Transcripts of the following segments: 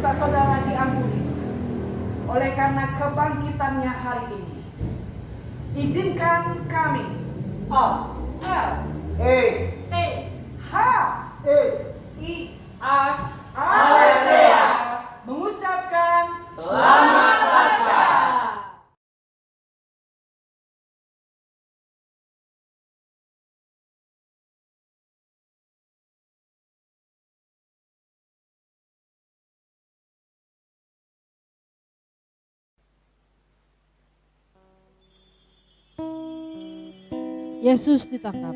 dosa saudara diampuni oleh karena kebangkitannya hari ini. Izinkan kami A, L, E, T, H, E, I, A, Aletheia. mengucapkan Selamat Paskah. Yesus ditangkap.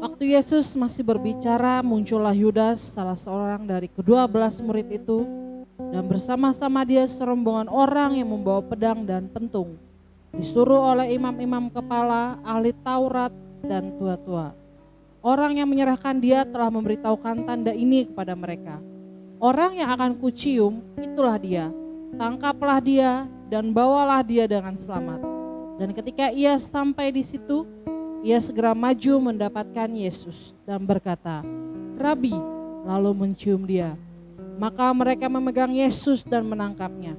Waktu Yesus masih berbicara, muncullah Yudas, salah seorang dari ke-12 murid itu, dan bersama-sama dia serombongan orang yang membawa pedang dan pentung, disuruh oleh imam-imam kepala, ahli Taurat, dan tua-tua. Orang yang menyerahkan dia telah memberitahukan tanda ini kepada mereka. Orang yang akan kucium, itulah dia. Tangkaplah dia dan bawalah dia dengan selamat. Dan ketika ia sampai di situ, ia segera maju mendapatkan Yesus dan berkata, "Rabi," lalu mencium dia. Maka mereka memegang Yesus dan menangkapnya.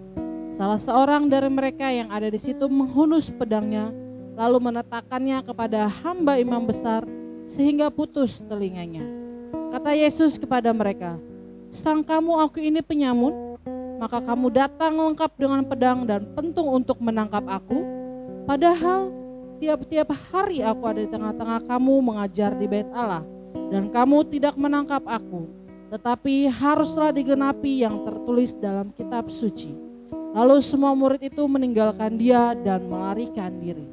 Salah seorang dari mereka yang ada di situ menghunus pedangnya, lalu menetakannya kepada hamba imam besar sehingga putus telinganya. Kata Yesus kepada mereka, "Sangkamu aku ini penyamun? Maka kamu datang lengkap dengan pedang dan pentung untuk menangkap aku? Padahal tiap-tiap hari aku ada di tengah-tengah kamu mengajar di Bait Allah, dan kamu tidak menangkap aku. Tetapi haruslah digenapi yang tertulis dalam kitab suci." Lalu semua murid itu meninggalkan dia dan melarikan diri.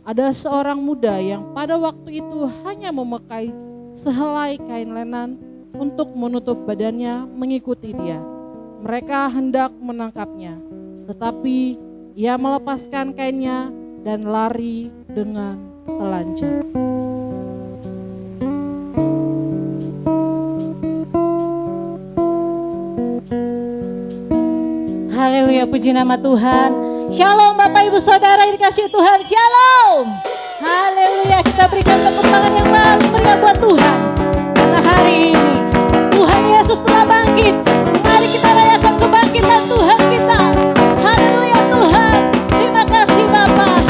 Ada seorang muda yang pada waktu itu hanya memakai sehelai kain lenan untuk menutup badannya mengikuti dia. Mereka hendak menangkapnya, tetapi ia melepaskan kainnya dan lari dengan telanjang. Haleluya, puji nama Tuhan. Shalom Bapak Ibu Saudara yang dikasihi Tuhan, shalom. Haleluya, kita berikan tepuk tangan yang paling meriah buat Tuhan. Karena hari ini Tuhan Yesus telah bangkit. Mari kita rayakan kebangkitan Tuhan kita. Haleluya Tuhan, terima kasih Bapak.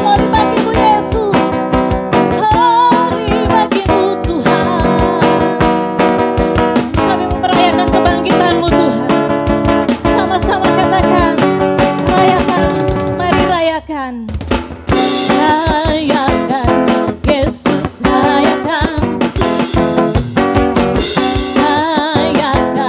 Glory bagimu Yesus. Glory bagimu Tuhan. Kami merayakan kebangkitan-Mu Tuhan. Sama-sama katakan, rayakan, mari rayakan. Rayakan, Yesus rayakan. Rayakan.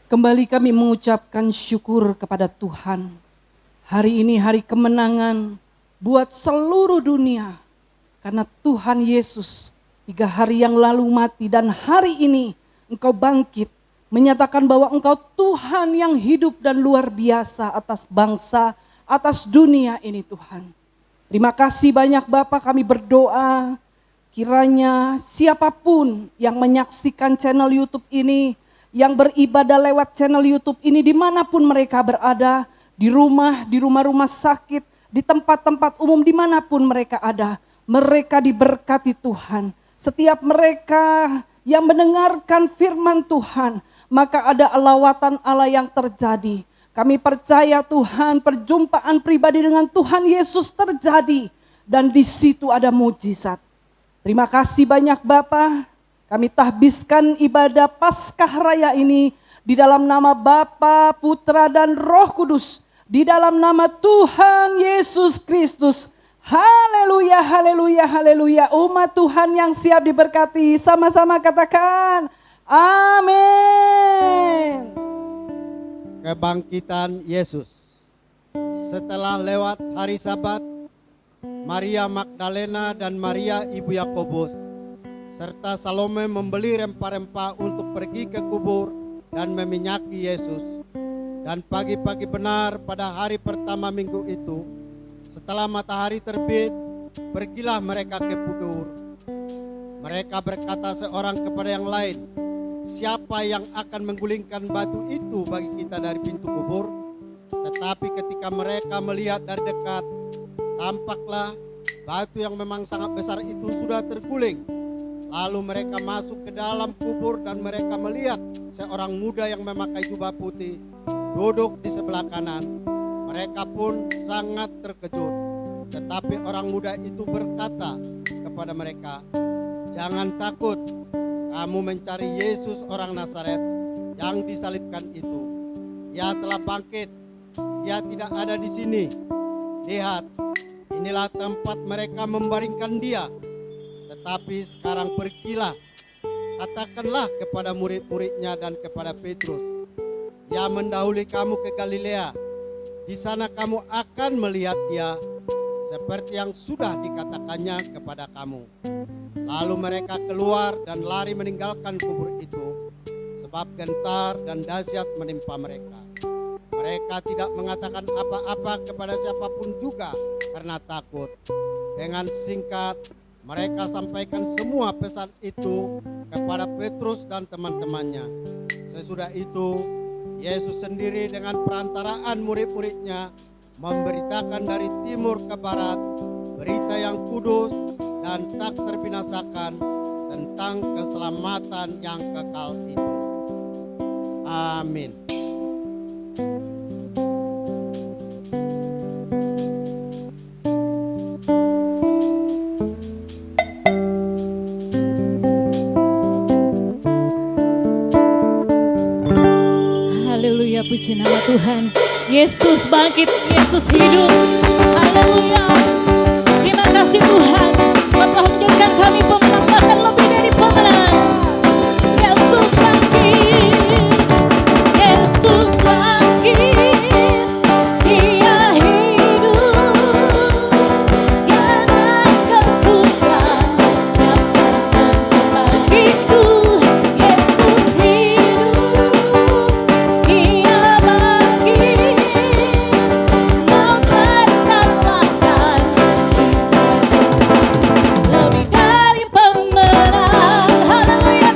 Kembali kami mengucapkan syukur kepada Tuhan. Hari ini hari kemenangan buat seluruh dunia. Karena Tuhan Yesus 3 hari yang lalu mati dan hari ini Engkau bangkit. Menyatakan bahwa Engkau Tuhan yang hidup dan luar biasa atas bangsa, atas dunia ini Tuhan. Terima kasih banyak Bapa, kami berdoa. Kiranya siapapun yang menyaksikan channel YouTube ini, yang beribadah lewat channel YouTube ini dimanapun mereka berada, di rumah-rumah sakit, di tempat-tempat umum dimanapun mereka ada, mereka diberkati Tuhan. Setiap mereka yang mendengarkan firman Tuhan, maka ada lawatan Allah yang terjadi. Kami percaya Tuhan, perjumpaan pribadi dengan Tuhan Yesus terjadi dan di situ ada mujizat. Terima kasih banyak Bapa. Kami tahbiskan ibadah Paskah Raya ini di dalam nama Bapa, Putra dan Roh Kudus. Di dalam nama Tuhan Yesus Kristus. Haleluya, haleluya, haleluya. Umat Tuhan yang siap diberkati, sama-sama katakan amin. Kebangkitan Yesus. Setelah lewat hari Sabat, Maria Magdalena dan Maria ibu Yakobus serta Salome membeli rempah-rempah untuk pergi ke kubur dan meminyaki Yesus. Dan pagi-pagi benar pada hari pertama minggu itu, setelah matahari terbit, pergilah mereka ke kubur. Mereka berkata seorang kepada yang lain, siapa yang akan menggulingkan batu itu bagi kita dari pintu kubur? Tetapi ketika mereka melihat dari dekat, tampaklah batu yang memang sangat besar itu sudah terguling. Lalu mereka masuk ke dalam kubur dan mereka melihat seorang muda yang memakai jubah putih duduk di sebelah kanan. Mereka pun sangat terkejut. Tetapi orang muda itu berkata kepada mereka, jangan takut, kamu mencari Yesus orang Nazaret yang disalibkan itu. Dia telah bangkit, dia tidak ada di sini. Lihat, inilah tempat mereka membaringkan dia. Tetapi sekarang pergilah, katakanlah kepada murid-muridnya dan kepada Petrus, dia mendahului kamu ke Galilea. Di sana kamu akan melihat dia seperti yang sudah dikatakannya kepada kamu. Lalu mereka keluar dan lari meninggalkan kubur itu, sebab gentar dan dahsyat menimpa mereka. Mereka tidak mengatakan apa-apa kepada siapapun juga karena takut. Dengan singkat mereka sampaikan semua pesan itu kepada Petrus dan teman-temannya. Sesudah itu Yesus sendiri dengan perantaraan murid-muridnya memberitakan dari timur ke barat berita yang kudus dan tak terbinasakan tentang keselamatan yang kekal itu. Amin. Haleluya, puji nama Tuhan. Yesus bangkit, Yesus hidup. Haleluya. Terima kasih Tuhan, Engkau telah menjadikan kami pemenang, bahkan lebih dari pemenang. Yesus bangkit, Yesus bangkit, Dia hidup, Dia naik ke surga. Siapa begitu, Yesus hidup, Dia bangkit, mau terkalahkan lebih dari pemenang. Haleluya.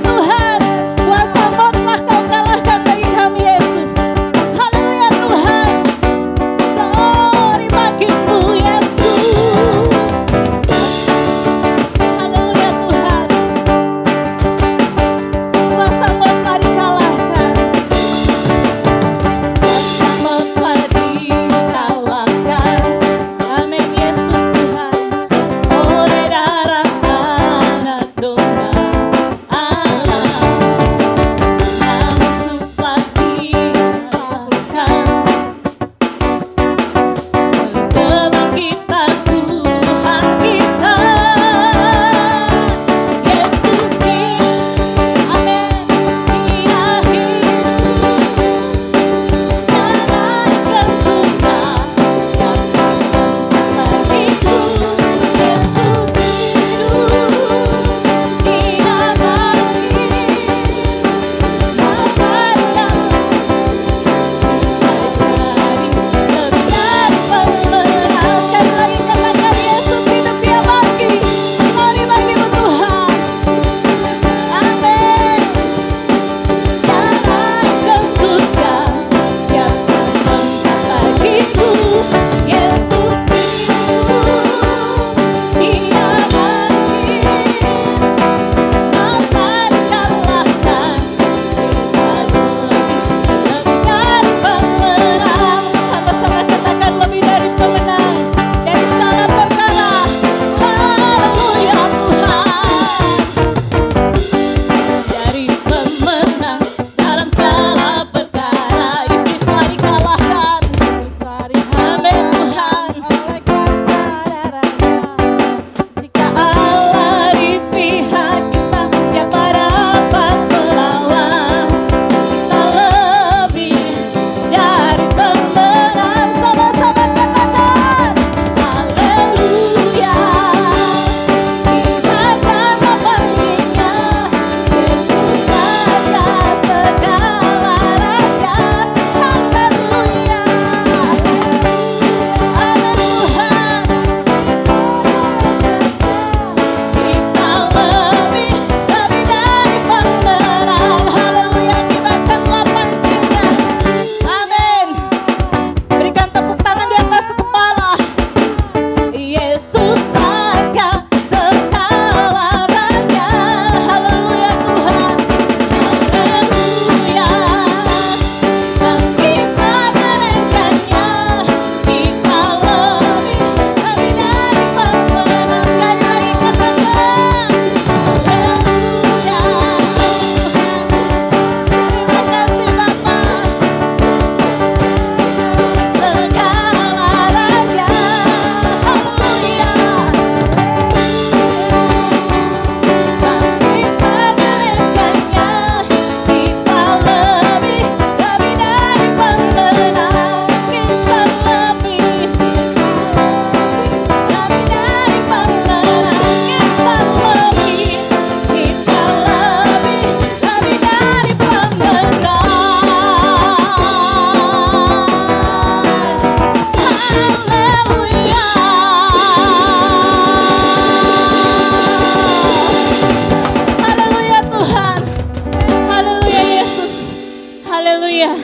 Haleluya.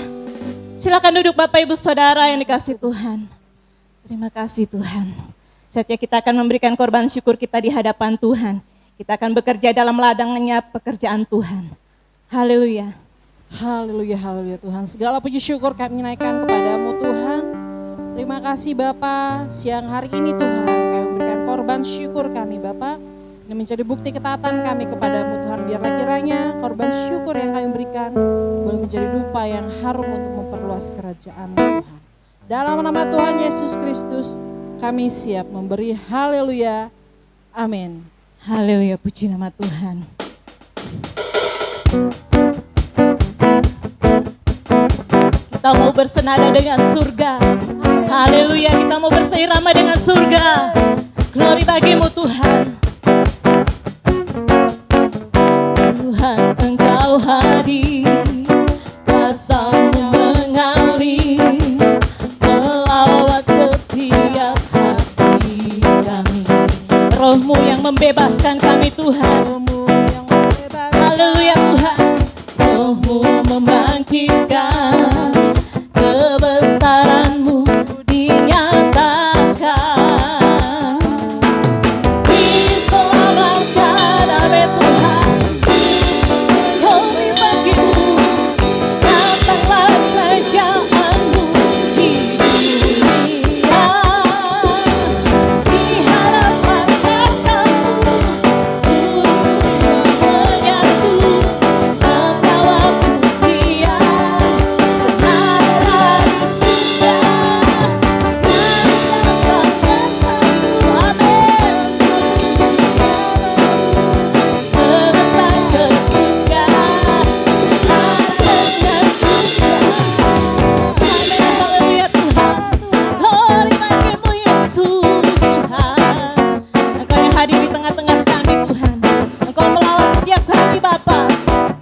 Silakan duduk Bapak Ibu Saudara yang dikasihi Tuhan. Terima kasih Tuhan. Saatnya kita akan memberikan korban syukur kita di hadapan Tuhan. Kita akan bekerja dalam ladangnya pekerjaan Tuhan. Haleluya. Haleluya, haleluya Tuhan. Segala puji syukur kami naikkan kepadamu Tuhan. Terima kasih Bapa, siang hari ini Tuhan kami memberikan korban syukur kami Bapa. Ini menjadi bukti ketaatan kami kepadamu Tuhan. Biarlah kiranya korban syukur yang kami berikan boleh menjadi dupa yang harum untuk memperluas kerajaan Tuhan. Dalam nama Tuhan Yesus Kristus kami siap memberi haleluya. Amin. Haleluya, puji nama Tuhan. Kita mau bersenada dengan surga. Haleluya, kita mau berseirama dengan surga. Glory bagimu Tuhan. Tuhan Engkau hadir, kuasa-Mu mengalir, melawat setiap hati kami. Roh-Mu yang membebaskan kami Tuhan. Haleluya Tuhan. Roh-Mu membangkitkan, kebesaran-Mu dinyatakan. Diselamatkan oleh Tuhan. Glory bagimu. Datanglah kerajaan-Mu di dunia. Di hadapan tahta-Mu seluruh menyatu, membawa pujian senada di surga. Haleluya Tuhan. Glory bagimu Yesus Tuhan. Engkau yang hadir di tengah-tengah kami Tuhan. Engkau melawat setiap kami Bapa.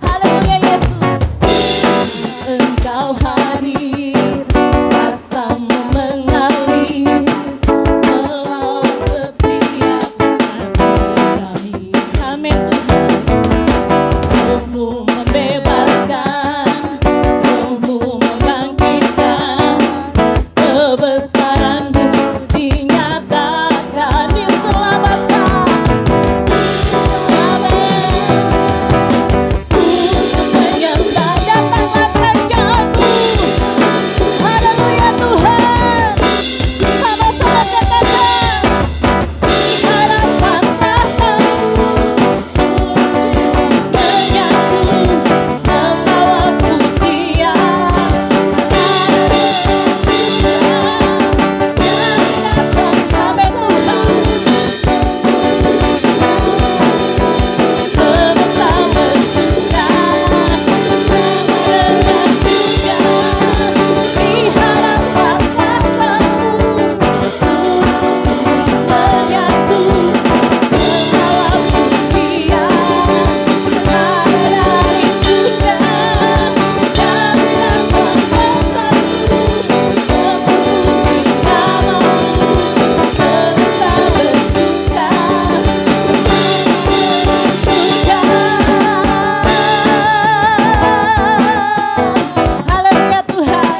Haleluya Yesus. Engkau hadir, kuasa-Mu mengalir, melawat setiap hati kami. Amin Tuhan. Roh-Mu membebaskan, Roh-Mu membangkitkan, kebesaran-Mu dinyatakan, diselamatkan. Amin. Untuk menyembah datanglah kerajaan-Mu. Haleluya Tuhan. Sama-sama katakan. Di hadapan tahta-Mu menyatu, membawa pujian. Amin Tuhan. Bersama surga, merendah surga. Di hadapan tahta-Mu menyatu, membawa pujian. Senada dari surga, datanglah tahta-Mu, memuji nama-Mu, serta bersuka. Haleluya Tuhan.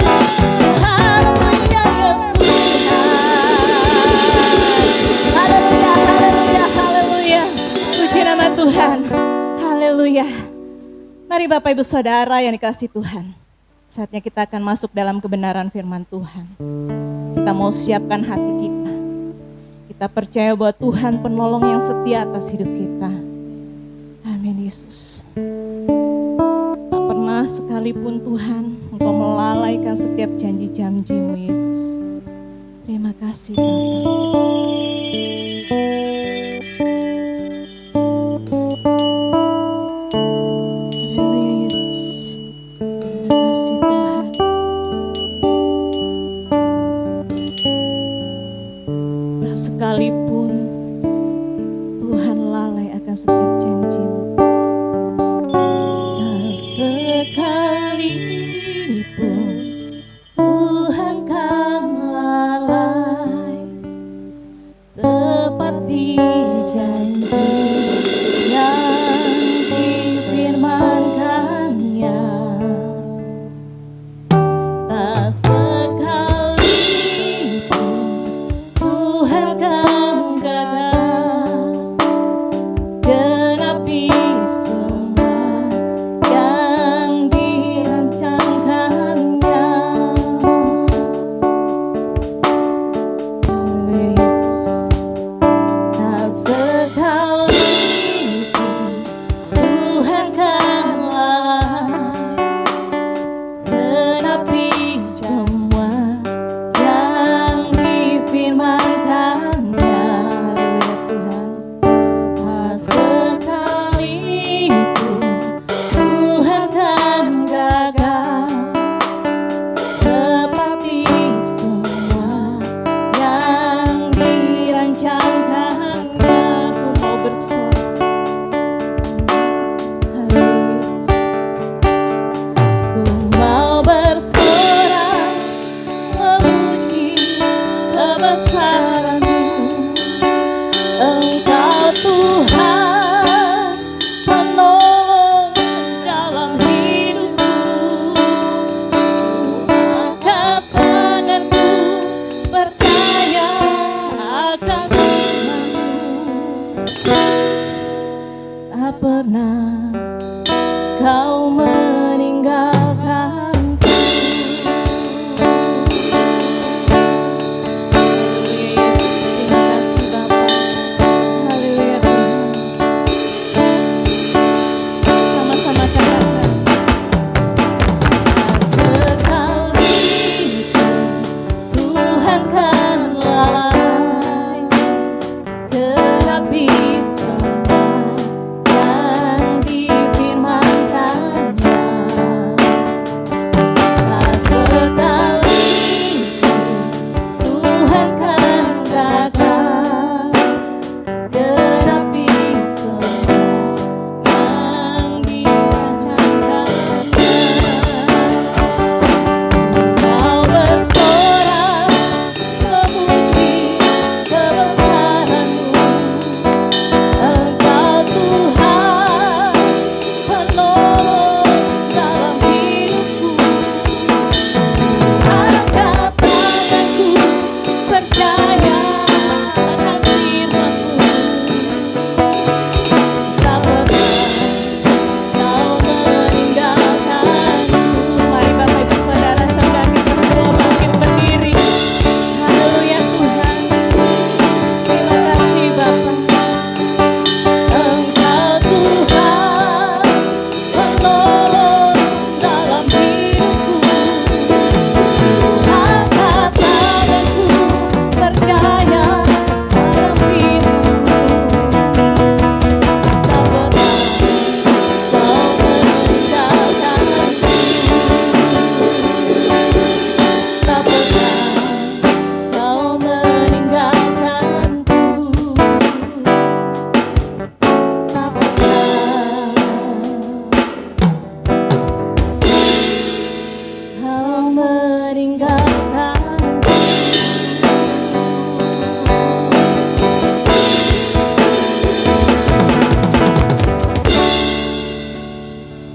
Haleluya Yesus Tuhan. Haleluya, haleluya, haleluya. Puji nama Tuhan. Haleluya. Mari Bapak Ibu Saudara yang dikasihi Tuhan. Saatnya kita akan masuk dalam kebenaran firman Tuhan. Kita mau siapkan hati kita. Kita percaya bahwa Tuhan penolong yang setia atas hidup kita. Amin Yesus. Tak pernah sekalipun Tuhan Engkau melalaikan setiap janji-janji-Mu Yesus. Terima kasih Bapa. Haleluya Yesus. Terima kasih Tuhan. Tak sekalipun Tuhan lalai akan setiap janji-Mu. Tak sekalipun Tuhan kan lalai, tepat di janji yang difirmankannya.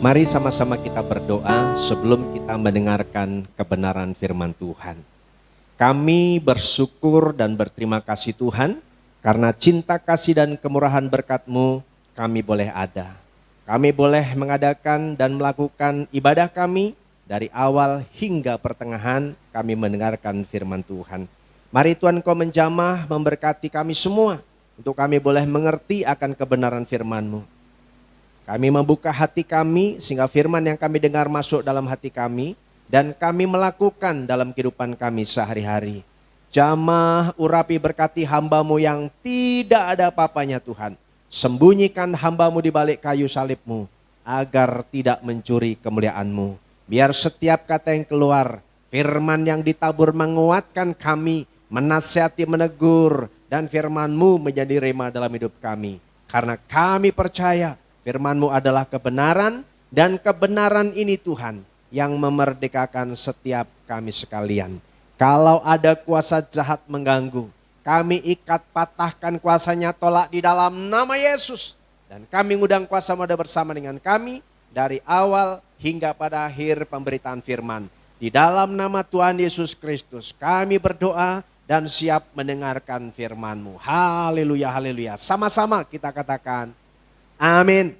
Mari sama-sama kita berdoa sebelum kita mendengarkan kebenaran firman Tuhan. Kami bersyukur dan berterima kasih Tuhan, karena cinta kasih dan kemurahan berkat-Mu kami boleh ada. Kami boleh mengadakan dan melakukan ibadah kami dari awal hingga pertengahan kami mendengarkan firman Tuhan. Mari Tuhan Kau menjamah memberkati kami semua untuk kami boleh mengerti akan kebenaran firman-Mu. Kami membuka hati kami sehingga firman yang kami dengar masuk dalam hati kami dan kami melakukan dalam kehidupan kami sehari-hari. Jamah, urapi, berkati hamba-Mu yang tidak ada apa-apanya Tuhan. Sembunyikan hamba-Mu di balik kayu salib-Mu agar tidak mencuri kemuliaan-Mu. Biar setiap kata yang keluar, firman yang ditabur menguatkan kami, menasihati, menegur, dan firman-Mu menjadi rema dalam hidup kami. Karena kami percaya firman-Mu adalah kebenaran, dan kebenaran ini Tuhan yang memerdekakan setiap kami sekalian. Kalau ada kuasa jahat mengganggu, kami ikat, patahkan kuasanya, tolak di dalam nama Yesus. Dan kami ngundang kuasa-Mu ada bersama dengan kami dari awal hingga pada akhir pemberitaan firman. Di dalam nama Tuhan Yesus Kristus kami berdoa dan siap mendengarkan firman-Mu. Haleluya, haleluya. Sama-sama kita katakan amin.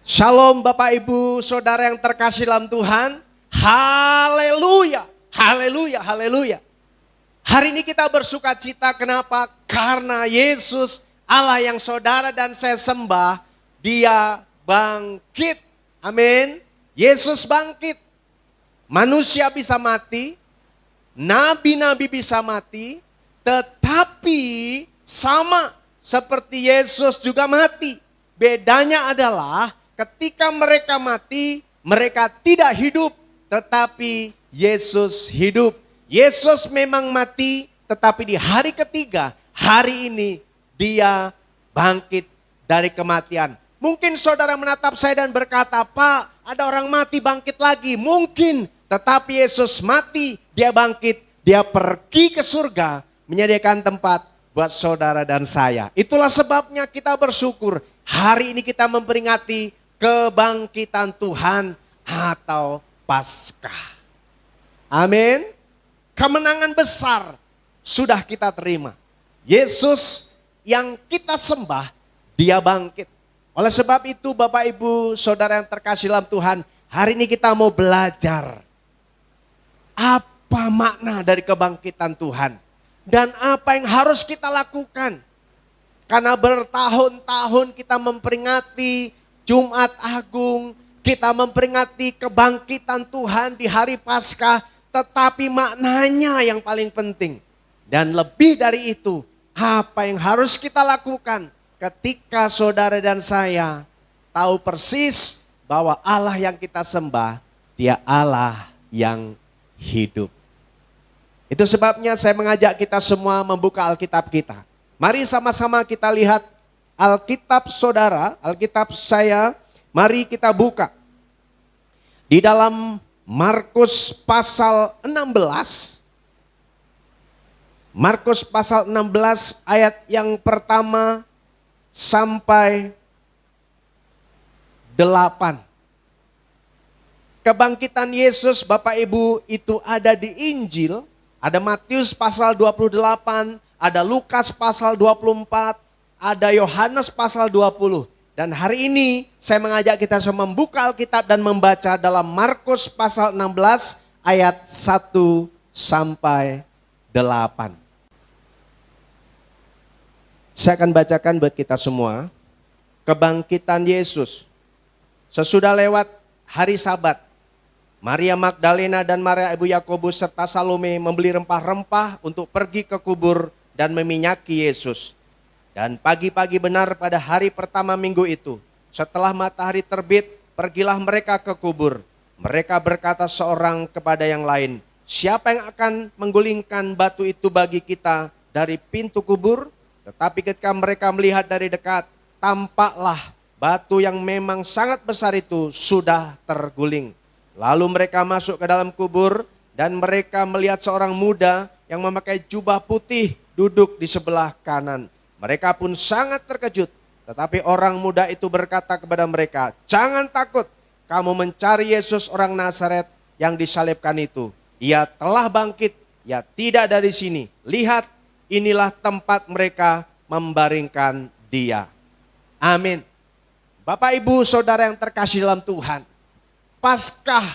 Shalom Bapak Ibu Saudara yang terkasih dalam Tuhan. Haleluya, haleluya, haleluya. Hari ini kita bersuka cita, kenapa? Karena Yesus Allah yang saudara dan saya sembah, Dia bangkit. Amin. Yesus bangkit. Manusia bisa mati, nabi-nabi bisa mati, tetapi sama seperti Yesus juga mati. Bedanya adalah ketika mereka mati, mereka tidak hidup, tetapi Yesus hidup. Yesus memang mati, tetapi di hari ketiga, hari ini Dia bangkit dari kematian. Mungkin saudara menatap saya dan berkata, Pak, ada orang mati bangkit lagi. Mungkin, tetapi Yesus mati, Dia bangkit, Dia pergi ke surga, menyediakan tempat buat saudara dan saya. Itulah sebabnya kita bersyukur. Hari ini kita memperingati kebangkitan Tuhan atau Paskah. Amin. Kemenangan besar sudah kita terima. Yesus yang kita sembah, Dia bangkit. Oleh sebab itu Bapak Ibu Saudara yang terkasih dalam Tuhan, hari ini kita mau belajar apa makna dari kebangkitan Tuhan dan apa yang harus kita lakukan. Karena bertahun-tahun kita memperingati Jumat Agung, kita memperingati kebangkitan Tuhan di hari Paskah, tetapi maknanya yang paling penting. Dan lebih dari itu, apa yang harus kita lakukan ketika saudara dan saya tahu persis bahwa Allah yang kita sembah, Dia Allah yang hidup. Itu sebabnya saya mengajak kita semua membuka Alkitab kita. Mari sama-sama kita lihat Alkitab saudara, Alkitab saya, mari kita buka. Di dalam Markus pasal 16. Markus pasal 16 ayat yang pertama sampai 8. Kebangkitan Yesus Bapak Ibu itu ada di Injil. Ada Matius pasal 28, ada Lukas pasal 24, ada Yohanes pasal 20. Dan hari ini saya mengajak kita semua membuka Alkitab dan membaca dalam Markus pasal 16 ayat 1 sampai 8. Saya akan bacakan buat kita semua. Kebangkitan Yesus. Sesudah lewat hari Sabat, Maria Magdalena dan Maria ibu Yakobus serta Salome membeli rempah-rempah untuk pergi ke kubur dan meminyaki Yesus. Dan pagi-pagi benar pada hari pertama minggu itu, setelah matahari terbit, pergilah mereka ke kubur. Mereka berkata seorang kepada yang lain, siapa yang akan menggulingkan batu itu bagi kita dari pintu kubur? Tetapi ketika mereka melihat dari dekat, tampaklah batu yang memang sangat besar itu sudah terguling. Lalu mereka masuk ke dalam kubur dan mereka melihat seorang muda yang memakai jubah putih duduk di sebelah kanan. Mereka pun sangat terkejut. Tetapi orang muda itu berkata kepada mereka, "Jangan takut, kamu mencari Yesus orang Nazaret yang disalibkan itu. Ia telah bangkit, ia tidak ada di sini. Lihat, inilah tempat mereka membaringkan dia." Amin. Bapak, Ibu, Saudara yang terkasih dalam Tuhan, Paskah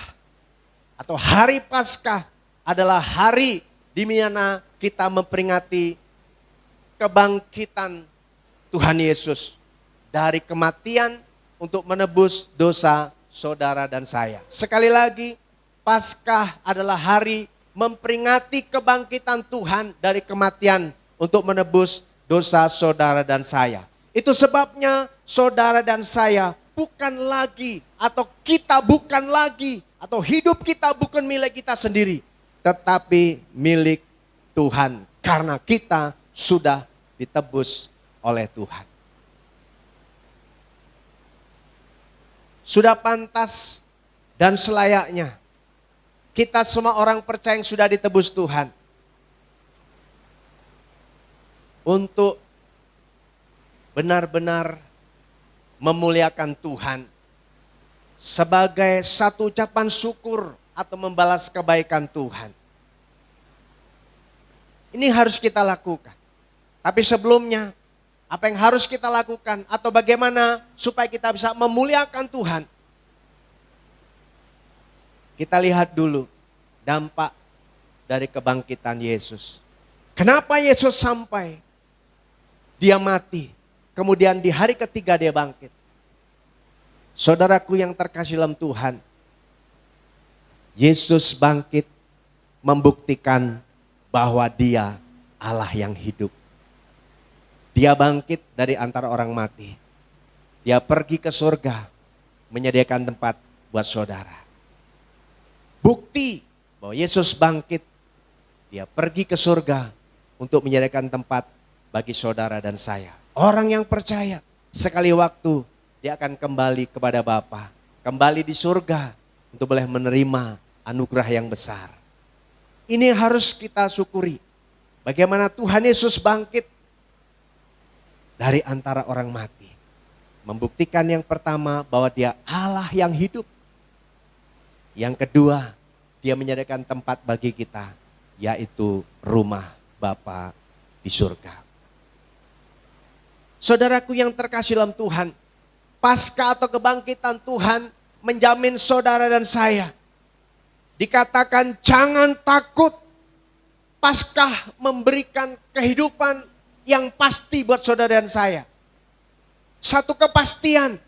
atau hari Paskah adalah hari di mana kita memperingati kebangkitan Tuhan Yesus dari kematian untuk menebus dosa saudara dan saya. Sekali lagi, Paskah adalah hari memperingati kebangkitan Tuhan dari kematian untuk menebus dosa saudara dan saya. Itu sebabnya saudara dan saya bukan lagi, atau kita bukan lagi, atau hidup kita bukan milik kita sendiri, tetapi milik Tuhan. Karena kita sudah ditebus oleh Tuhan. Sudah pantas dan selayaknya kita semua orang percaya yang sudah ditebus Tuhan untuk benar-benar memuliakan Tuhan sebagai satu ucapan syukur atau membalas kebaikan Tuhan. Ini harus kita lakukan. Tapi sebelumnya, apa yang harus kita lakukan atau bagaimana supaya kita bisa memuliakan Tuhan? Kita lihat dulu dampak dari kebangkitan Yesus. Kenapa Yesus sampai dia mati, kemudian di hari ketiga dia bangkit? Saudaraku yang terkasih dalam Tuhan, Yesus bangkit membuktikan bahwa dia Allah yang hidup. Dia bangkit dari antara orang mati. Dia pergi ke surga menyediakan tempat buat saudara. Bukti bahwa Yesus bangkit, dia pergi ke surga untuk menyediakan tempat bagi saudara dan saya. Orang yang percaya sekali waktu dia akan kembali kepada Bapa, kembali di surga untuk boleh menerima anugerah yang besar. Ini harus kita syukuri. Bagaimana Tuhan Yesus bangkit dari antara orang mati. Membuktikan yang pertama bahwa dia Allah yang hidup. Yang kedua, dia menyediakan tempat bagi kita, yaitu rumah Bapa di surga. Saudaraku yang terkasih dalam Tuhan, Paskah atau kebangkitan Tuhan menjamin saudara dan saya. Dikatakan jangan takut. Paskah memberikan kehidupan yang pasti buat saudara dan saya. Satu kepastian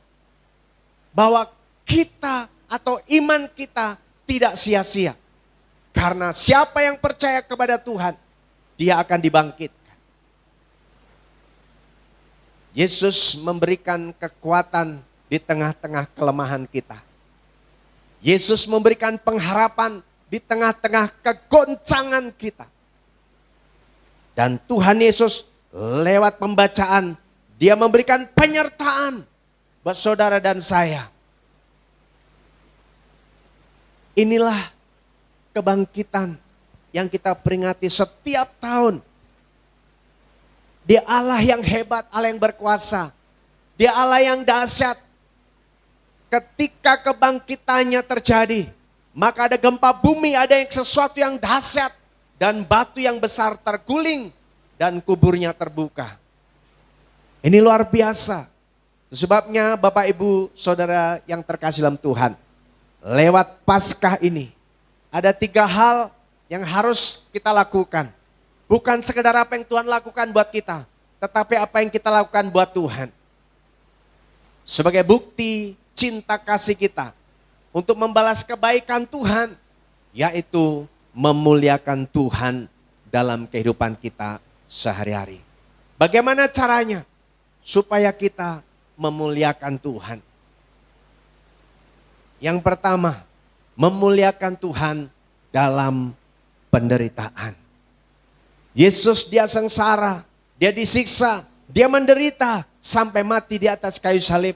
bahwa kita atau iman kita tidak sia-sia. Karena siapa yang percaya kepada Tuhan, dia akan dibangkitkan. Yesus memberikan kekuatan di tengah-tengah kelemahan kita. Yesus memberikan pengharapan di tengah-tengah kegoncangan kita. Dan Tuhan Yesus lewat pembacaan, dia memberikan penyertaan buat saudara dan saya. Inilah kebangkitan yang kita peringati setiap tahun. Dia Allah yang hebat, Allah yang berkuasa. Dia Allah yang dahsyat. Ketika kebangkitannya terjadi, maka ada gempa bumi, ada yang sesuatu yang dahsyat. Dan batu yang besar terguling dan kuburnya terbuka. Ini luar biasa. Itu sebabnya Bapak Ibu Saudara yang terkasih dalam Tuhan, lewat Paskah ini ada 3 hal yang harus kita lakukan. Bukan sekedar apa yang Tuhan lakukan buat kita, tetapi apa yang kita lakukan buat Tuhan. Sebagai bukti cinta kasih kita untuk membalas kebaikan Tuhan, yaitu memuliakan Tuhan dalam kehidupan kita sehari-hari. Bagaimana caranya supaya kita memuliakan Tuhan? Yang pertama, memuliakan Tuhan dalam penderitaan. Yesus dia sengsara, dia disiksa, dia menderita sampai mati di atas kayu salib.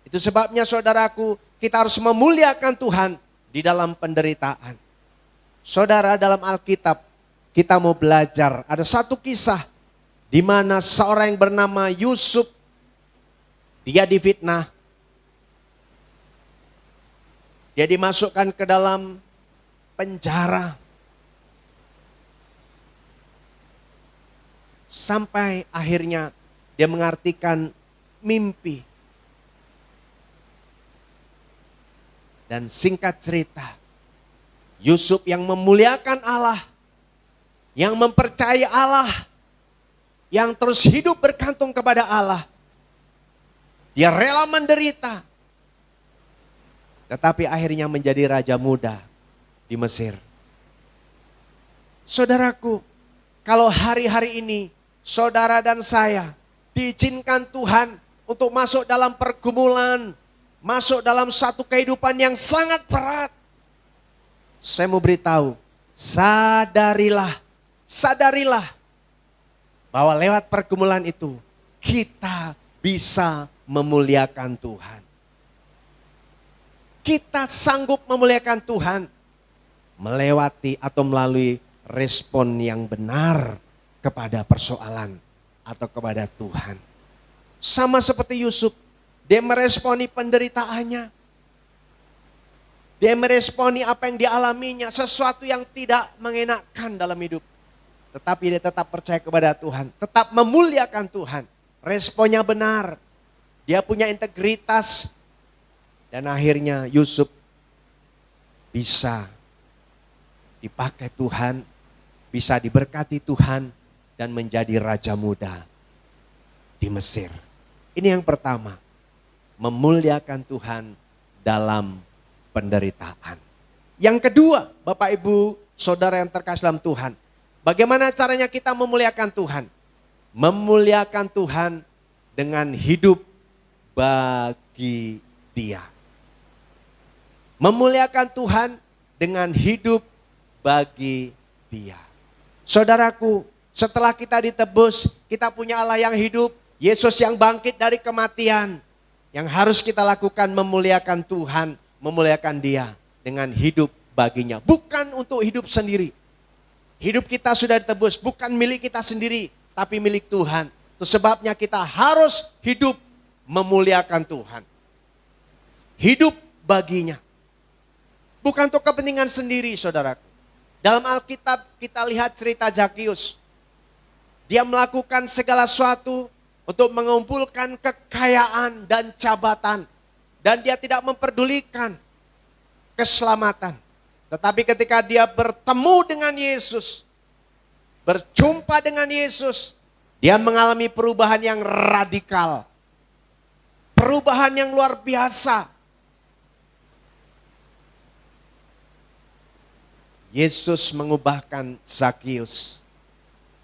Itu sebabnya saudaraku, kita harus memuliakan Tuhan di dalam penderitaan. Saudara, dalam Alkitab kita mau belajar, ada satu kisah di mana seorang yang bernama Yusuf dia difitnah, dia dimasukkan ke dalam penjara, sampai akhirnya dia mengartikan mimpi. Dan singkat cerita, Yusuf yang memuliakan Allah, yang mempercayai Allah, yang terus hidup bergantung kepada Allah, dia rela menderita, tetapi akhirnya menjadi raja muda di Mesir. Saudaraku, kalau hari-hari ini saudara dan saya diizinkan Tuhan untuk masuk dalam pergumulan, masuk dalam satu kehidupan yang sangat berat, saya mau beritahu, sadarilah bahwa lewat pergumulan itu kita bisa memuliakan Tuhan. Kita sanggup memuliakan Tuhan melewati atau melalui respon yang benar kepada persoalan atau kepada Tuhan. Sama seperti Yusuf, dia meresponi penderitaannya. Dia meresponi apa yang dialaminya, sesuatu yang tidak mengenakan dalam hidup. Tetapi dia tetap percaya kepada Tuhan, tetap memuliakan Tuhan. Responnya benar, dia punya integritas. Dan akhirnya Yusuf bisa dipakai Tuhan, bisa diberkati Tuhan, dan menjadi raja muda di Mesir. Ini yang pertama, memuliakan Tuhan dalam penderitaan. Yang kedua, Bapak Ibu Saudara yang terkasih dalam Tuhan, bagaimana caranya kita memuliakan Tuhan? Memuliakan Tuhan dengan hidup bagi Dia. Memuliakan Tuhan dengan hidup bagi Dia. Saudaraku, setelah kita ditebus, kita punya Allah yang hidup, Yesus yang bangkit dari kematian. Yang harus kita lakukan memuliakan Tuhan, memuliakan Dia dengan hidup baginya. Bukan untuk hidup sendiri. Hidup kita sudah ditebus, bukan milik kita sendiri, tapi milik Tuhan. Itu sebabnya kita harus hidup memuliakan Tuhan. Hidup baginya. Bukan untuk kepentingan sendiri, saudaraku. Dalam Alkitab kita lihat cerita Zakius. Dia melakukan segala sesuatu untuk mengumpulkan kekayaan dan jabatan. Dan dia tidak memperdulikan keselamatan. Tetapi ketika dia bertemu dengan Yesus, berjumpa dengan Yesus, dia mengalami perubahan yang radikal. Perubahan yang luar biasa. Yesus mengubahkan Zakius.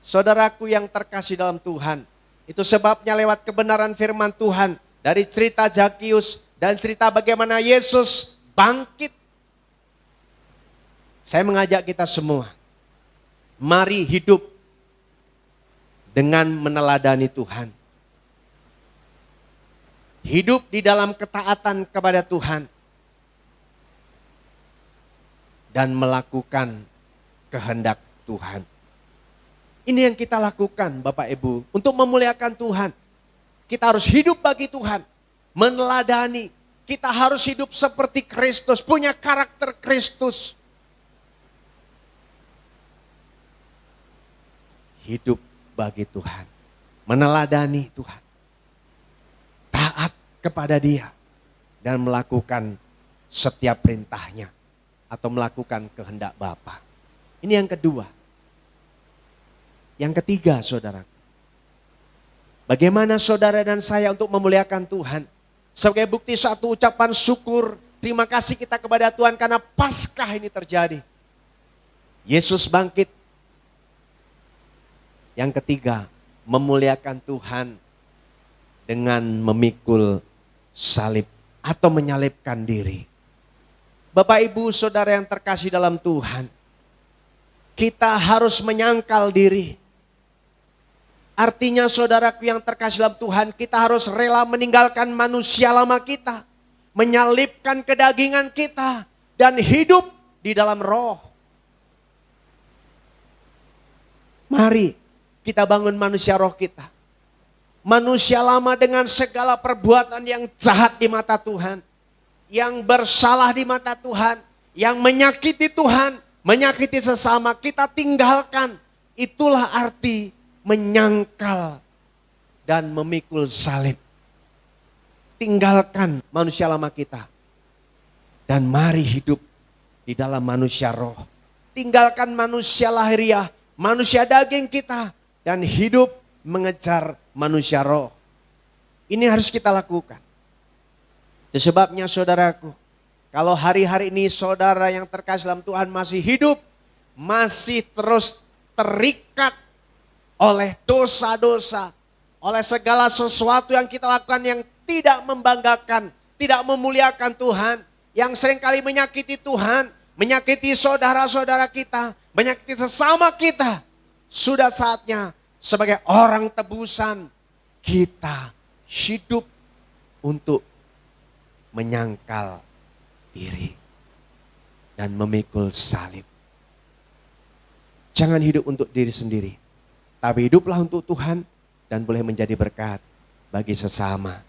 Saudaraku yang terkasih dalam Tuhan, itu sebabnya lewat kebenaran firman Tuhan, dari cerita Zakius dan cerita bagaimana Yesus bangkit, saya mengajak kita semua, mari hidup dengan meneladani Tuhan. Hidup di dalam ketaatan kepada Tuhan. Dan melakukan kehendak Tuhan. Ini yang kita lakukan Bapak Ibu. Untuk memuliakan Tuhan. Kita harus hidup bagi Tuhan. Meneladani. Kita harus hidup seperti Kristus. Punya karakter Kristus. Hidup bagi Tuhan. Meneladani Tuhan. Taat kepada Dia. Dan melakukan setiap perintahnya. Atau melakukan kehendak Bapa. Ini yang kedua. Yang ketiga, saudara. Bagaimana saudara dan saya untuk memuliakan Tuhan? Sebagai bukti satu ucapan syukur, terima kasih kita kepada Tuhan karena Paskah ini terjadi. Yesus bangkit. Yang ketiga, memuliakan Tuhan dengan memikul salib atau menyalibkan diri. Bapak Ibu Saudara yang terkasih dalam Tuhan, kita harus menyangkal diri. Artinya saudaraku yang terkasih dalam Tuhan, kita harus rela meninggalkan manusia lama kita, menyalibkan kedagingan kita, dan hidup di dalam roh. Mari kita bangun manusia roh kita. Manusia lama dengan segala perbuatan yang jahat di mata Tuhan. Yang bersalah di mata Tuhan. Yang menyakiti Tuhan, menyakiti sesama, kita tinggalkan. Itulah arti menyangkal dan memikul salib. Tinggalkan manusia lama kita. Dan mari hidup di dalam manusia roh. Tinggalkan manusia lahiriah, manusia daging kita. Dan hidup mengejar manusia roh. Ini harus kita lakukan. Itu sebabnya saudaraku, kalau hari-hari ini saudara yang terkasih dalam Tuhan masih hidup, masih terus terikat oleh dosa-dosa, oleh segala sesuatu yang kita lakukan yang tidak membanggakan, tidak memuliakan Tuhan, yang seringkali menyakiti Tuhan, menyakiti saudara-saudara kita, menyakiti sesama kita. Sudah saatnya sebagai orang tebusan kita hidup untuk menyangkal diri dan memikul salib. Jangan hidup untuk diri sendiri, tapi hiduplah untuk Tuhan dan boleh menjadi berkat bagi sesama.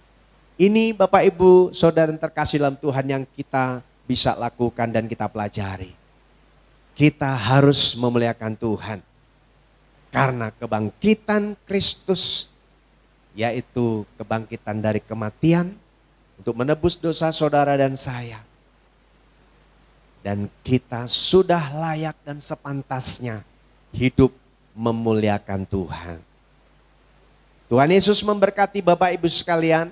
Ini Bapak Ibu Saudara yang terkasih dalam Tuhan yang kita bisa lakukan dan kita pelajari. Kita harus memuliakan Tuhan karena kebangkitan Kristus, yaitu kebangkitan dari kematian untuk menebus dosa saudara dan saya. Dan kita sudah layak dan sepantasnya hidup memuliakan Tuhan. Tuhan Yesus memberkati Bapak Ibu sekalian.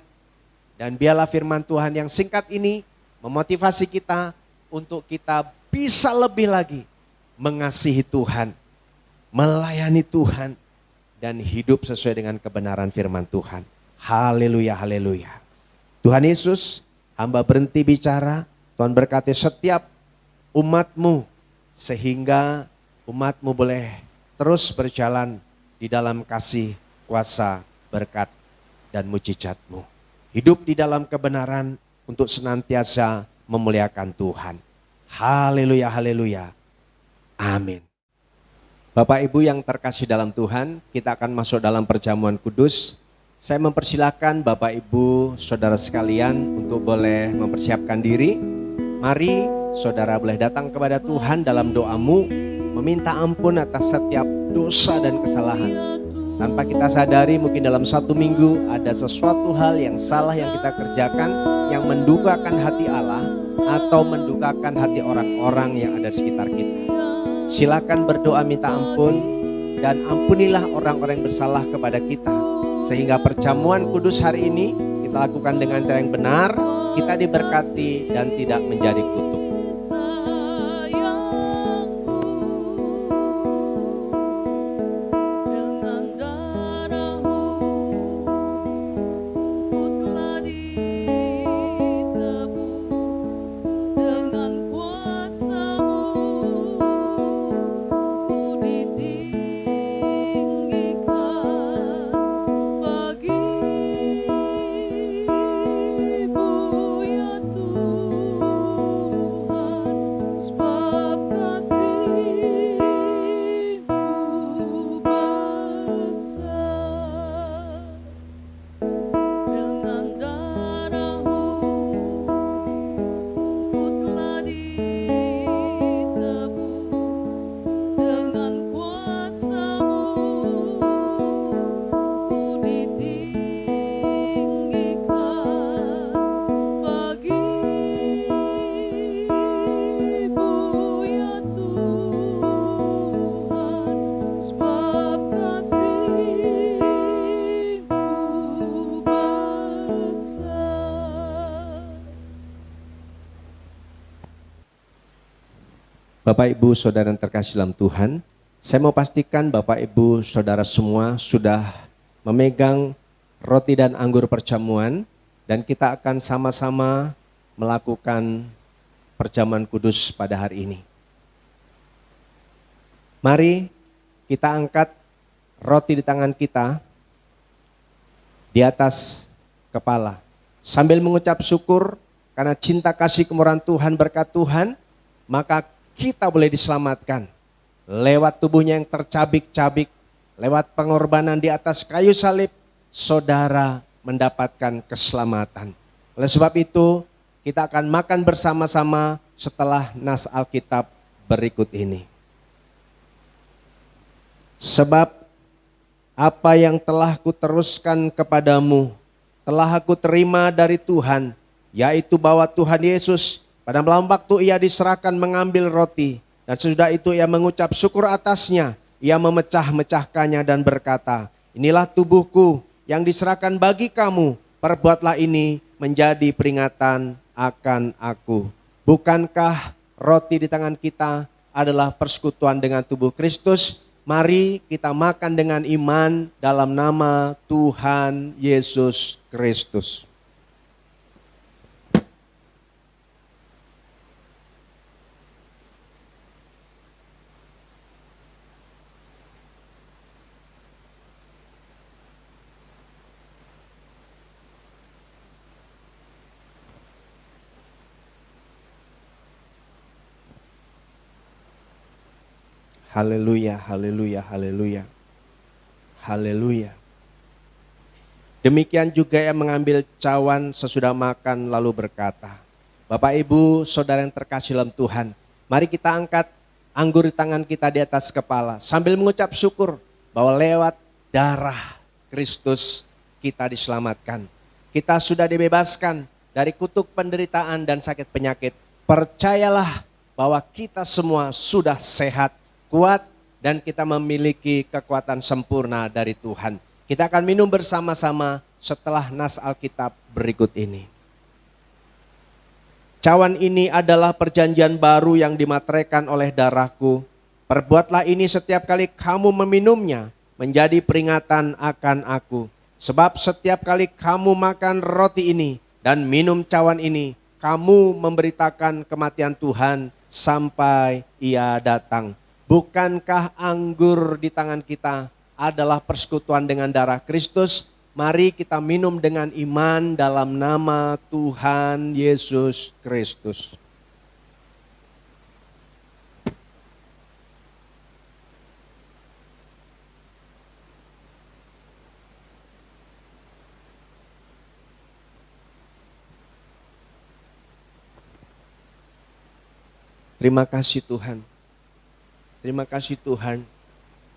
Dan biarlah firman Tuhan yang singkat ini memotivasi kita untuk kita bisa lebih lagi mengasihi Tuhan, melayani Tuhan, dan hidup sesuai dengan kebenaran firman Tuhan. Haleluya, haleluya. Tuhan Yesus, hamba berhenti bicara. Tuhan berkati setiap umat-Mu sehingga umat-Mu boleh terus berjalan di dalam kasih, kuasa, berkat, dan mujizat-Mu. Hidup di dalam kebenaran untuk senantiasa memuliakan Tuhan. Haleluya, haleluya. Amin. Bapak Ibu yang terkasih dalam Tuhan, kita akan masuk dalam perjamuan kudus. Saya mempersilahkan Bapak Ibu Saudara sekalian untuk boleh mempersiapkan diri. Mari saudara boleh datang kepada Tuhan dalam doamu, meminta ampun atas setiap dosa dan kesalahan. Tanpa kita sadari mungkin dalam satu minggu ada sesuatu hal yang salah yang kita kerjakan yang mendukakan hati Allah atau mendukakan hati orang-orang yang ada di sekitar kita. Silakan berdoa minta ampun dan ampunilah orang-orang yang bersalah kepada kita. Sehingga perjamuan kudus hari ini kita lakukan dengan cara yang benar, kita diberkati dan tidak menjadi kutuk. Bapak Ibu Saudara yang terkasih dalam Tuhan, saya mau pastikan Bapak Ibu Saudara semua sudah memegang roti dan anggur perjamuan dan kita akan sama-sama melakukan perjamuan kudus pada hari ini. Mari kita angkat roti di tangan kita di atas kepala sambil mengucap syukur karena cinta kasih kemurahan Tuhan, berkat Tuhan, maka kita boleh diselamatkan lewat tubuhnya yang tercabik-cabik, lewat pengorbanan di atas kayu salib, saudara mendapatkan keselamatan. Oleh sebab itu, kita akan makan bersama-sama setelah nas Alkitab berikut ini. Sebab apa yang telah kuteruskan kepadamu, telah aku terima dari Tuhan, yaitu bahwa Tuhan Yesus pada malam waktu ia diserahkan mengambil roti, dan sesudah itu ia mengucap syukur atasnya, ia memecah-mecahkannya dan berkata, inilah tubuhku yang diserahkan bagi kamu, perbuatlah ini menjadi peringatan akan aku. Bukankah roti di tangan kita adalah persekutuan dengan tubuh Kristus? Mari kita makan dengan iman dalam nama Tuhan Yesus Kristus. Haleluya, haleluya, haleluya. Haleluya. Demikian juga ia mengambil cawan sesudah makan lalu berkata, Bapak Ibu, saudara yang terkasih dalam Tuhan, mari kita angkat anggur di tangan kita di atas kepala sambil mengucap syukur bahwa lewat darah Kristus kita diselamatkan. Kita sudah dibebaskan dari kutuk penderitaan dan sakit penyakit. Percayalah bahwa kita semua sudah sehat, kuat, dan kita memiliki kekuatan sempurna dari Tuhan. Kita akan minum bersama-sama setelah nas Alkitab berikut ini. Cawan ini adalah perjanjian baru yang dimateraikan oleh darahku. Perbuatlah ini setiap kali kamu meminumnya menjadi peringatan akan aku. Sebab setiap kali kamu makan roti ini dan minum cawan ini, kamu memberitakan kematian Tuhan sampai ia datang. Bukankah anggur di tangan kita adalah persekutuan dengan darah Kristus? Mari kita minum dengan iman dalam nama Tuhan Yesus Kristus. Terima kasih Tuhan. Terima kasih Tuhan,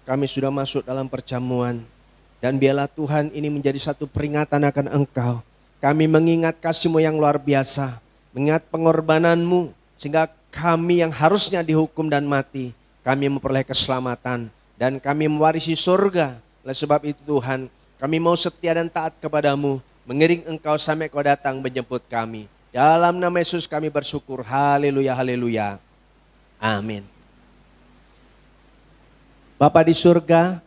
kami sudah masuk dalam perjamuan. Dan biarlah Tuhan ini menjadi satu peringatan akan Engkau. Kami mengingat kasih-Mu yang luar biasa, mengingat pengorbanan-Mu, sehingga kami yang harusnya dihukum dan mati, kami memperoleh keselamatan. Dan kami mewarisi surga. Oleh sebab itu Tuhan, kami mau setia dan taat kepadamu, mengiring Engkau sampai Kau datang menjemput kami. Dalam nama Yesus kami bersyukur, haleluya, haleluya, amin. Bapa di surga,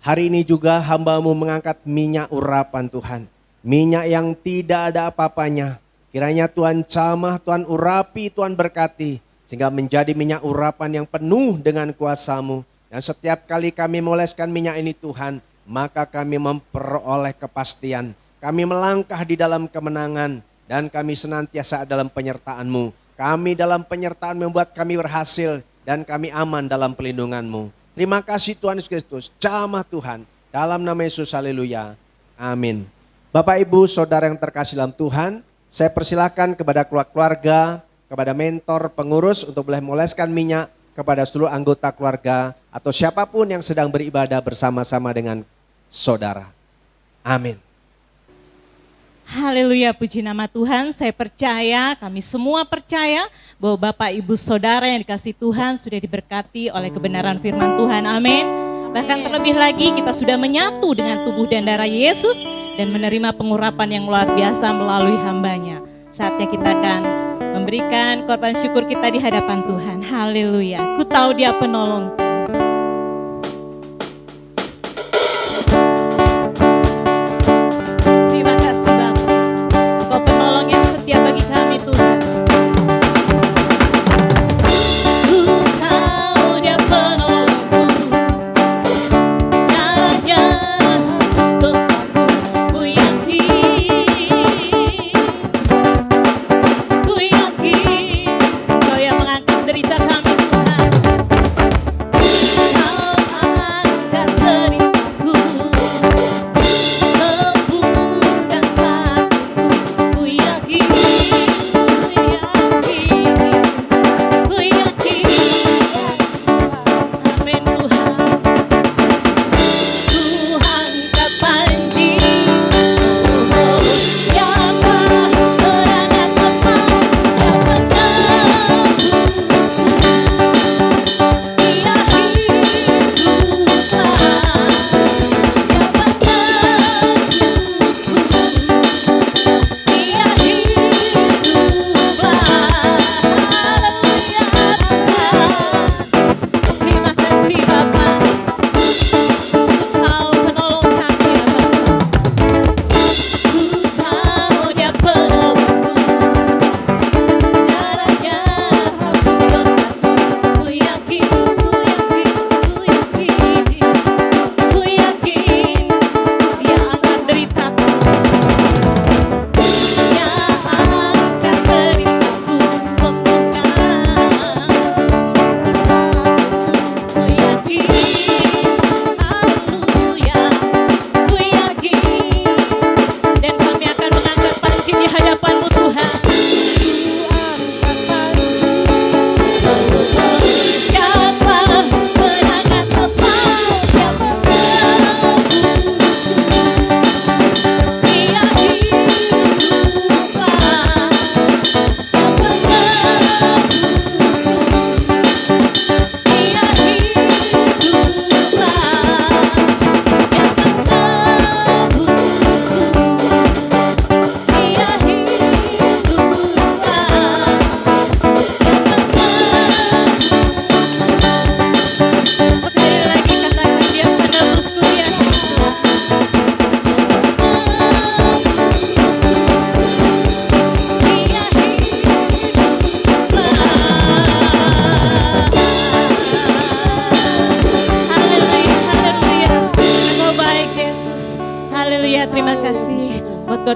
hari ini juga hamba-Mu mengangkat minyak urapan Tuhan. Minyak yang tidak ada apa-apanya. Kiranya Tuhan jamah, Tuhan urapi, Tuhan berkati. Sehingga menjadi minyak urapan yang penuh dengan kuasa-Mu. Dan setiap kali kami mengoleskan minyak ini Tuhan, maka kami memperoleh kepastian. Kami melangkah di dalam kemenangan. Dan kami senantiasa dalam penyertaan-Mu. Kami dalam penyertaan membuat kami berhasil. Dan kami aman dalam pelindungan-Mu. Terima kasih Tuhan Yesus Kristus, jamah Tuhan, dalam nama Yesus, haleluya, amin. Bapak Ibu Saudara yang terkasih dalam Tuhan, saya persilakan kepada keluarga, kepada mentor, pengurus untuk boleh mengoleskan minyak kepada seluruh anggota keluarga atau siapapun yang sedang beribadah bersama-sama dengan saudara. Amin. Haleluya, puji nama Tuhan. Saya percaya, kami semua percaya bahwa Bapak Ibu Saudara yang dikasihi Tuhan sudah diberkati oleh kebenaran firman Tuhan. Amin. Bahkan terlebih lagi kita sudah menyatu dengan tubuh dan darah Yesus dan menerima pengurapan yang luar biasa melalui hambanya. Saatnya kita akan memberikan korban syukur kita di hadapan Tuhan. Haleluya. Ku tahu Dia penolongku. Ku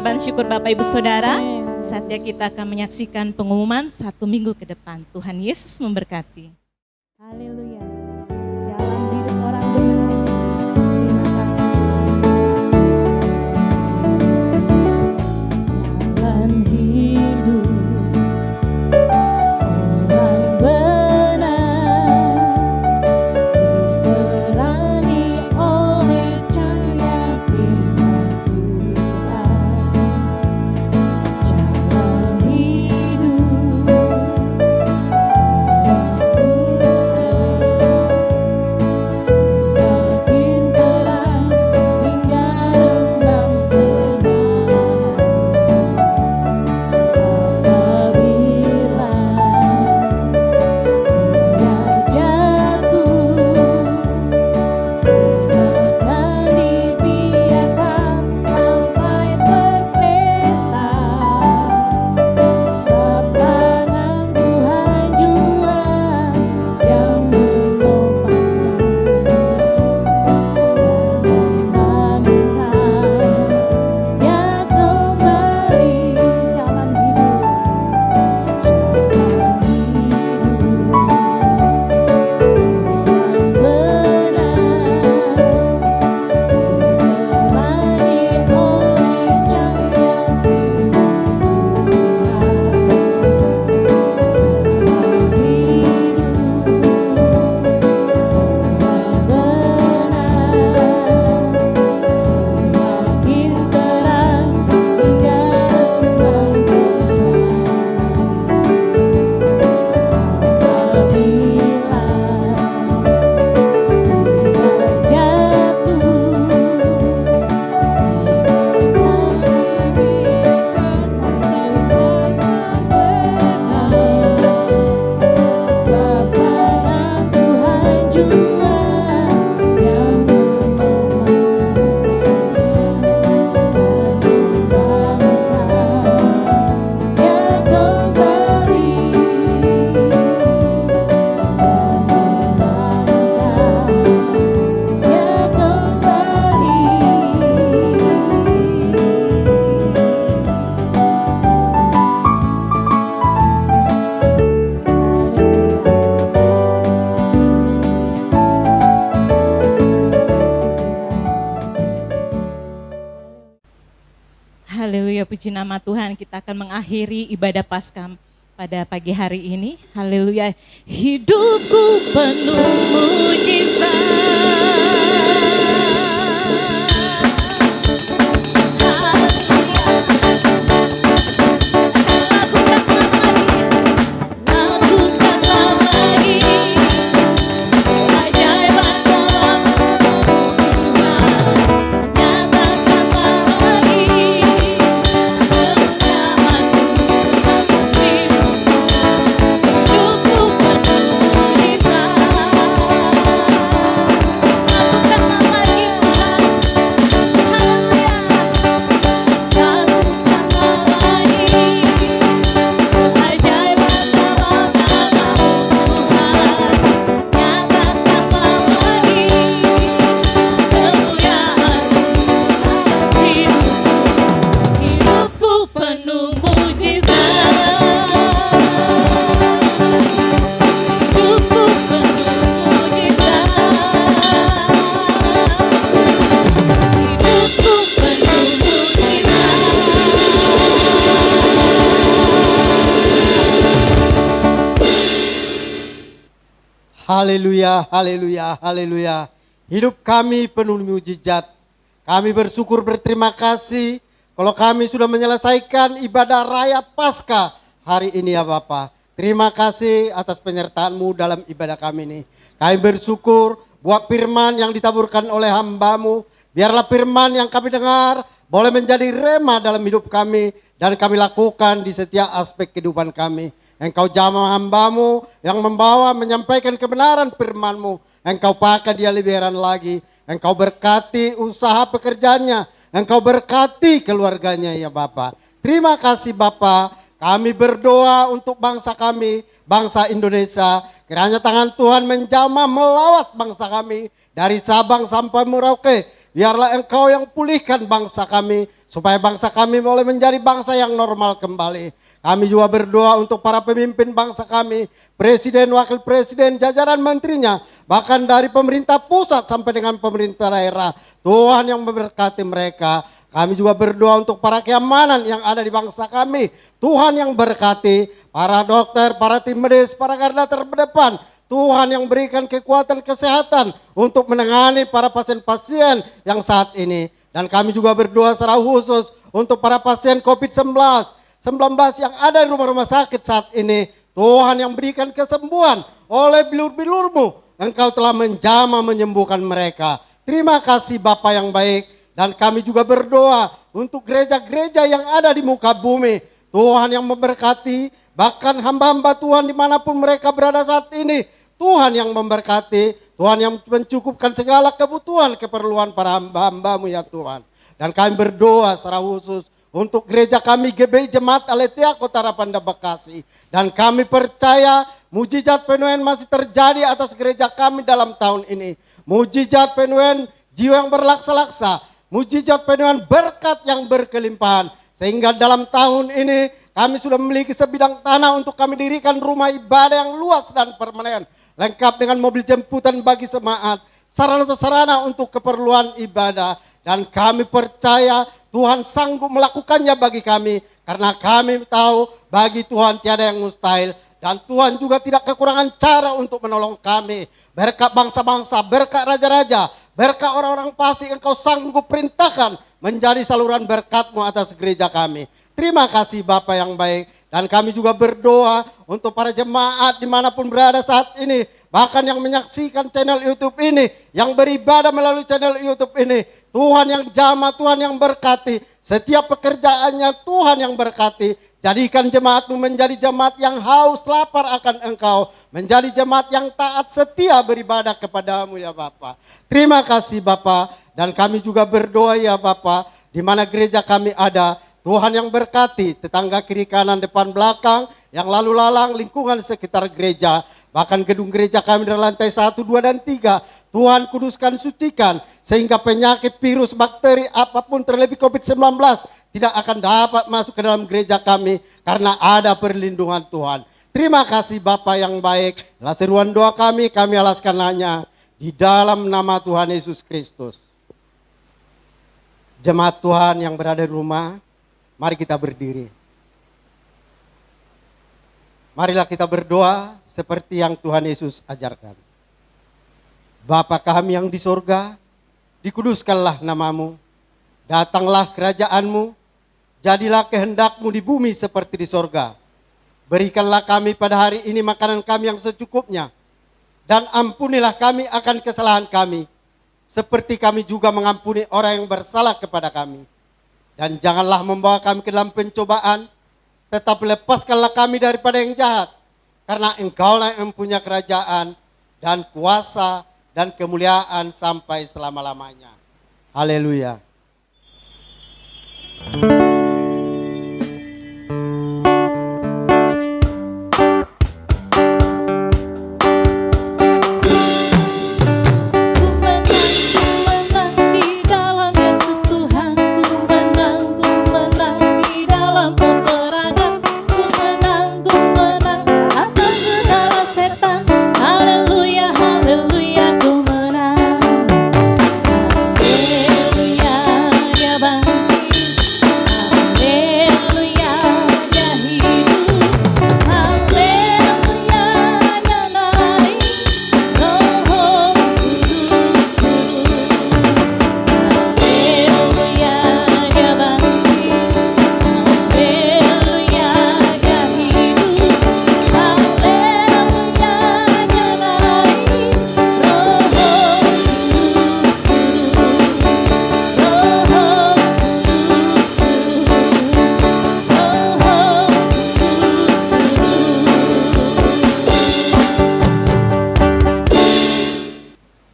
pengucapan syukur Bapak Ibu Saudara. Saatnya kita akan menyaksikan pengumuman 1 minggu ke depan. Tuhan Yesus memberkati. Haleluya. Jalan hidup orang benar. Terima kasih. Jalan hidup orang benar diterangi oleh cahaya firman Tuhan. Jalan hidup semakin terang hingga renggang kebenaran. Apabila ia jatuh, akan dibiarkan sampai tergeletak. Sebab tangan Tuhan jua yang menopangnya dan membangunnya kembali. Jalan hidup, jalan hidup orang benar diterangi oleh cahaya firman Haleluya, puji nama Tuhan. Kita akan mengakhiri ibadah Paskah pada pagi hari ini. Haleluya. Hidupku penuh Haleluya, haleluya, haleluya. Hidup kami penuh mujizat. Kami bersyukur berterima kasih kalau kami sudah menyelesaikan ibadah raya Paskah hari ini ya Bapa. Terima kasih atas penyertaan-Mu dalam ibadah kami ini. Kami bersyukur buat firman yang ditaburkan oleh hamba-Mu. Biarlah firman yang kami dengar boleh menjadi rema dalam hidup kami dan kami lakukan di setiap aspek kehidupan kami. Engkau jamah hamba-Mu yang membawa menyampaikan kebenaran firman-Mu. Engkau pakai dia lebih heran lagi. Engkau berkati usaha pekerjaannya. Engkau berkati keluarganya ya Bapa. Terima kasih Bapa. Kami berdoa untuk bangsa kami, bangsa Indonesia. Kiranya tangan Tuhan menjamah melawat bangsa kami. Dari Sabang sampai Merauke. biarlah Engkau yang pulihkan bangsa kami, supaya bangsa kami boleh menjadi bangsa yang normal kembali. Kami juga berdoa untuk para pemimpin bangsa kami, presiden, wakil presiden, jajaran menterinya, bahkan dari pemerintah pusat sampai dengan pemerintah daerah. Tuhan yang memberkati mereka. Kami juga berdoa untuk para keamanan yang ada di bangsa kami. Tuhan yang berkati para dokter, para tim medis, para garda terdepan. Tuhan yang berikan kekuatan kesehatan untuk menangani para pasien-pasien yang saat ini. Dan kami juga berdoa secara khusus untuk para pasien COVID-19 yang ada di rumah-rumah sakit saat ini. Tuhan yang berikan kesembuhan oleh bilur-bilur-Mu. Engkau telah menjamah menyembuhkan mereka. Terima kasih Bapa yang baik. Dan kami juga berdoa untuk gereja-gereja yang ada di muka bumi. Tuhan yang memberkati, bahkan hamba-hamba Tuhan dimanapun mereka berada saat ini. Tuhan yang memberkati, Tuhan yang mencukupkan segala kebutuhan, keperluan para hamba-hamba-Mu ya Tuhan. Dan kami berdoa secara khusus untuk gereja kami GBI Jemaat Aletheia Kota Rapanda Bekasi. Dan kami percaya mujizat penuaian masih terjadi atas gereja kami dalam tahun ini. Mujizat penuaian jiwa yang berlaksa-laksa. Mujizat penuaian berkat yang berkelimpahan. Sehingga dalam tahun ini kami sudah memiliki sebidang tanah untuk kami dirikan rumah ibadah yang luas dan permanen. Lengkap dengan mobil jemputan bagi jemaat. Sarana-sarana untuk keperluan ibadah. Dan kami percaya Tuhan sanggup melakukannya bagi kami. Karena kami tahu bagi Tuhan tiada yang mustahil. Dan Tuhan juga tidak kekurangan cara untuk menolong kami. Berkat bangsa-bangsa, berkat raja-raja, berkat orang-orang fasik Engkau sanggup perintahkan menjadi saluran berkat-Mu atas gereja kami. Terima kasih Bapa yang baik. Dan kami juga berdoa untuk para jemaat dimanapun berada saat ini. Bahkan yang menyaksikan channel YouTube ini, yang beribadah melalui channel YouTube ini. Tuhan yang jamah, Tuhan yang berkati. Setiap pekerjaannya Tuhan yang berkati. Jadikan jemaat-Mu menjadi jemaat yang haus lapar akan Engkau. Menjadi jemaat yang taat setia beribadah kepada-Mu ya Bapa. Terima kasih Bapa. Dan kami juga berdoa ya Bapa. Di mana gereja kami ada, Tuhan yang berkati tetangga kiri kanan depan belakang, yang lalu lalang lingkungan sekitar gereja. Bahkan gedung gereja kami dari lantai 1, 2, dan 3. Tuhan kuduskan, sucikan. Sehingga penyakit, virus, bakteri, apapun terlebih COVID-19 tidak akan dapat masuk ke dalam gereja kami. Karena ada perlindungan Tuhan. Terima kasih Bapa yang baik. Dalam seruan doa kami alaskan hanya di dalam nama Tuhan Yesus Kristus. Jemaat Tuhan yang berada di rumah, mari kita berdiri. Marilah kita berdoa seperti yang Tuhan Yesus ajarkan. Bapa kami yang di sorga, dikuduskanlah nama-Mu. Datanglah kerajaan-Mu, jadilah kehendak-Mu di bumi seperti di sorga. Berikanlah kami pada hari ini makanan kami yang secukupnya. Dan ampunilah kami akan kesalahan kami, seperti kami juga mengampuni orang yang bersalah kepada kami. Dan janganlah membawa kami ke dalam pencobaan, tetapi lepaskanlah kami daripada yang jahat. Karena Engkaulah yang mempunyai kerajaan dan kuasa dan kemuliaan sampai selama-lamanya. Haleluya.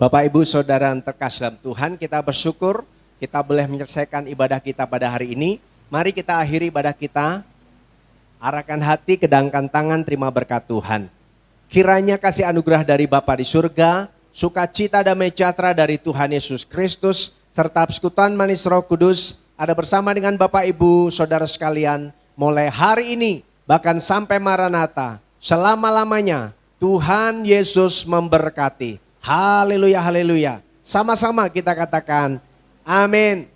Bapak Ibu Saudara yang terkasih dalam Tuhan, kita bersyukur kita boleh menyelesaikan ibadah kita pada hari ini. Mari kita akhiri ibadah kita, arahkan hati, kedangkan tangan, terima berkat Tuhan. Kiranya kasih anugerah dari Bapa di surga, sukacita damai sejahtera dari Tuhan Yesus Kristus, serta persekutuan manis Roh Kudus ada bersama dengan Bapak Ibu Saudara sekalian mulai hari ini bahkan sampai Maranatha, selama-lamanya Tuhan Yesus memberkati. Haleluya, haleluya. Sama-sama kita katakan amin.